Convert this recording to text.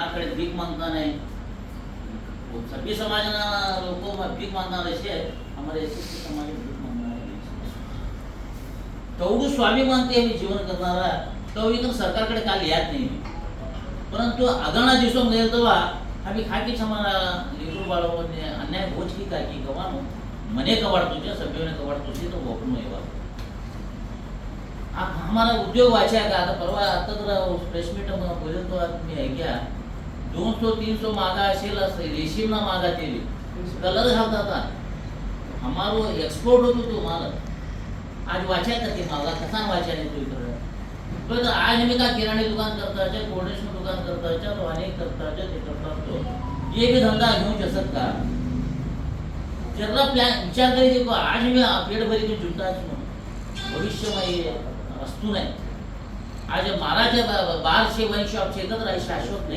कोणाकडे भीक मागता नाही. सभी समाजना लोक भीक मागणार असे आहेत. हमारे एसएसटी समाज भीक मागणार तेवढं स्वाभिमान ते जीवन करणारा तो इथं सरकारकडे काल याद नाही. परंतु अगणा दिवसों गए तेव्हा आम्ही खाकी समाना लेकरू बाळवणे अन्याय होच की काय की गवानो मने कवाड़ तुझे सभ्यों ने कवाड़ तुझे तो वोकनो एवा हमारा उद्योग वाचा का आता परवा आता तर प्रेस मीट बोले तो मी ऐक्या 200-300 मागा असेल रेशीम ना मागा ते कलर घालतात. हमारो एक्सपोर्ट होतो तो माल आज वाचा का ते मागा कसा वाचा नाही तो इकडे. तो आज मी का किराणे दुकान करता है, कोल्ड ड्रिंक्स दुकान करता है, तो अनेक करता है, ते करता तो ये भी धंधा घेऊ शकत का. जरा प्लान विचार करीजे को आज मी पेट भरी तो जुटा भविष्य में वस्तु नाही. आज महाराज 1200 वाइन शॉप एकत्र आहे शाश्वत नाही